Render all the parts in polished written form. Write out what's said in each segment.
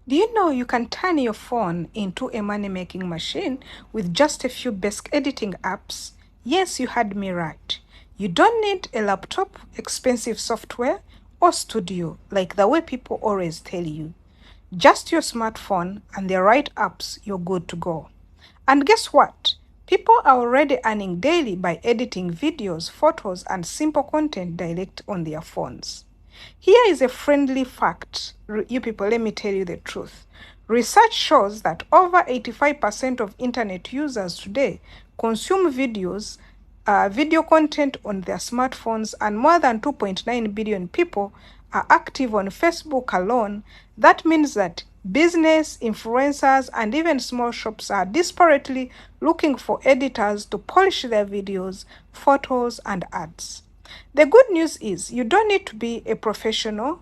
Do you know you can turn your phone into a money-making machine with just a few basic editing apps? Yes, you heard me right. You don't need a laptop, expensive software, or studio like the way people always tell you. Just your smartphone and the right apps, you're good to go. And guess what? People are already earning daily by editing videos, photos, and simple content direct on their phones. Here is a friendly fact. You people, let me tell you the truth. Research shows that over 85% of internet users today consume video content on their smartphones, and more than 2.9 billion people are active on Facebook alone. That means that business, influencers, and even small shops are desperately looking for editors to polish their videos, photos, and ads. The good news is you don't need to be a professional.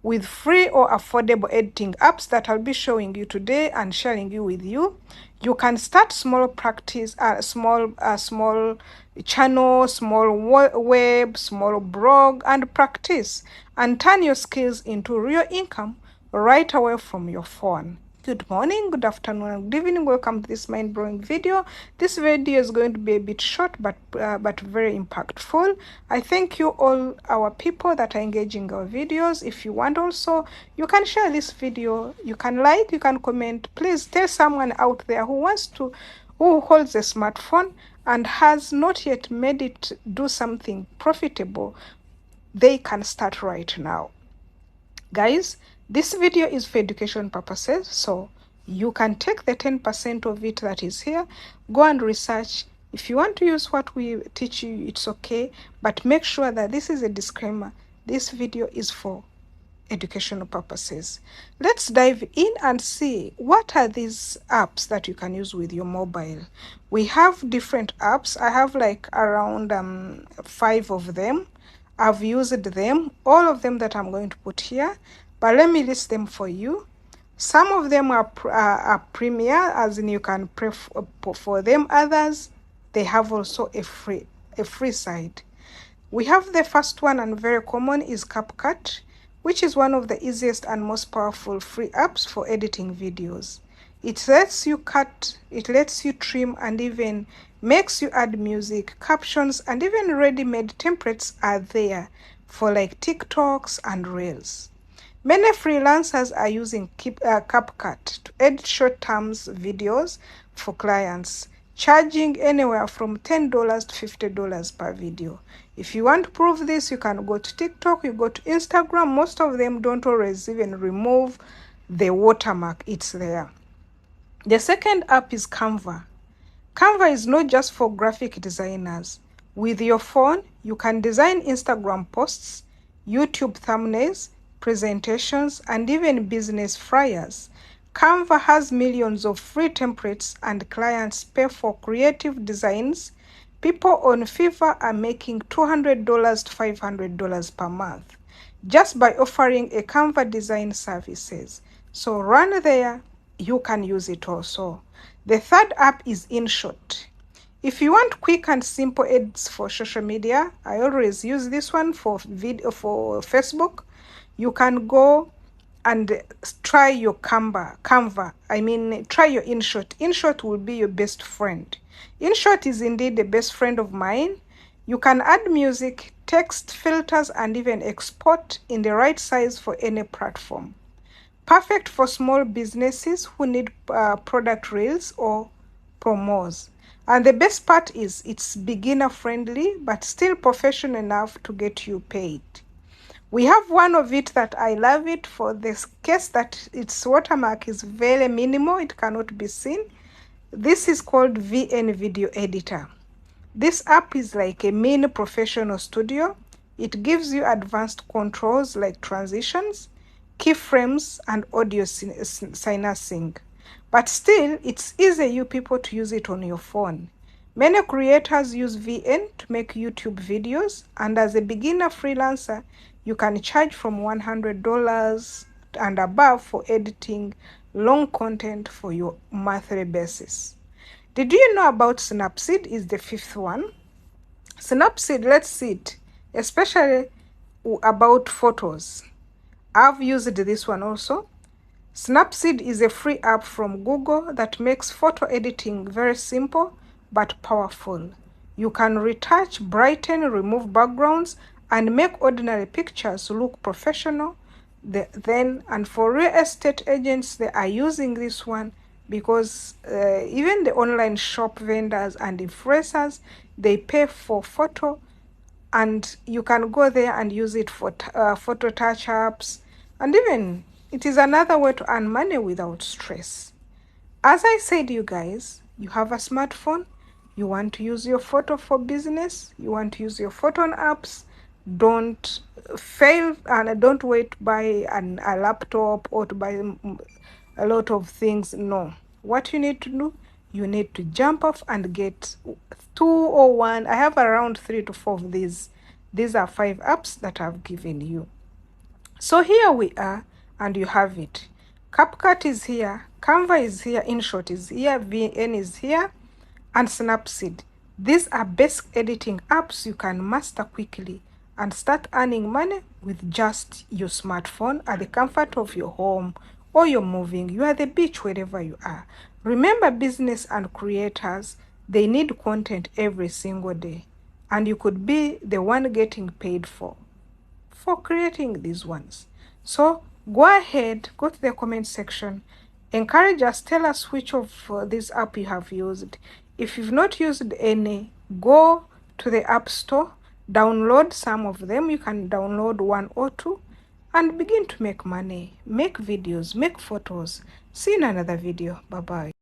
With free or affordable editing apps that I'll be showing you today and sharing you with you, you can start small practice, small channel, small web, small blog, and practice and turn your skills into real income right away from your phone. Good morning, good afternoon, and good evening. Welcome to this mind-blowing video. This video is going to be a bit short, but very impactful. I thank you all our people that are engaging our videos. If you want also, you can share this video. You can like, you can comment. Please tell someone out there who holds a smartphone and has not yet made it do something profitable. They can start right now. Guys, this video is for education purposes, so you can take the 10% of it that is here, go and research. If you want to use what we teach you, it's okay, but make sure that this is a disclaimer. This video is for educational purposes. Let's dive in and see what are these apps that you can use with your mobile. We have different apps. I have like around 5 of them. I've used them, all of them that I'm going to put here, but let me list them for you. Some of them are premier, as in you can pay for them. Others, they have also a free side. We have the first one and very common is Cupcut, which is one of the easiest and most powerful free apps for editing videos. It lets you cut, it lets you trim, and even makes you add music, captions, and even ready-made templates are there for like TikToks and Reels. Many freelancers are using Cupcut to edit short-term videos for clients, charging anywhere from $10 to $50 per video. If you want to prove this, you can go to TikTok, you go to Instagram. Most of them don't always even remove the watermark. It's there. The second app is Canva. Canva is not just for graphic designers. With your phone, you can design Instagram posts, YouTube thumbnails, presentations, and even business flyers. Canva has millions of free templates and clients pay for creative designs. People on Fiverr are making $200 to $500 per month just by offering a Canva design services. So run there, you can use it also. The third app is InShot. If you want quick and simple edits for social media, I always use this one for Facebook. You can go and try your Canva. Try your InShot. InShot will be your best friend. InShot is indeed the best friend of mine. You can add music, text, filters, and even export in the right size for any platform. Perfect for small businesses who need product reels or promos. And the best part is it's beginner friendly, but still professional enough to get you paid. We have one of it that I love it for this case that its watermark is very minimal. It cannot be seen. This is called VN Video Editor. This app is like a mini professional studio. It gives you advanced controls like transitions, keyframes, and audio syncing. But still, it's easy you people to use it on your phone. Many creators use VN to make YouTube videos, and as a beginner freelancer, you can charge from $100 and above for editing long content for your monthly basis. Did you know about Snapseed is the fifth one? Snapseed, let's see it, especially about photos. I've used this one also. Snapseed is a free app from Google that makes photo editing very simple but powerful. You can retouch, brighten, remove backgrounds, and make ordinary pictures look professional. And for real estate agents, they are using this one because even the online shop vendors and influencers, they pay for photo, and you can go there and use it for photo touch-ups, and even it is another way to earn money without stress. As I said, you guys, you have a smartphone, you want to use your photo for business, you want to use your photo on apps, don't fail and don't wait to buy a laptop or to buy a lot of things. No, what you need to do, you need to jump off and get 2 or 1. I have around 3 to 4 of these. These are 5 apps that I've given you. So here we are, and you have it. Cupcut is here, Canva is here, InShot is here, VN is here, and Snapseed. These are basic editing apps you can master quickly and start earning money with just your smartphone at the comfort of your home, or you're moving, you are at the beach, wherever you are. Remember, business and creators, they need content every single day, and you could be the one getting paid for creating these ones. So go ahead, go to the comment section, encourage us, tell us which of these app you have used. If you've not used any, go to the App Store, download some of them. You can download 1 or 2 and begin to make money, make videos, make photos. See you in another video. Bye bye.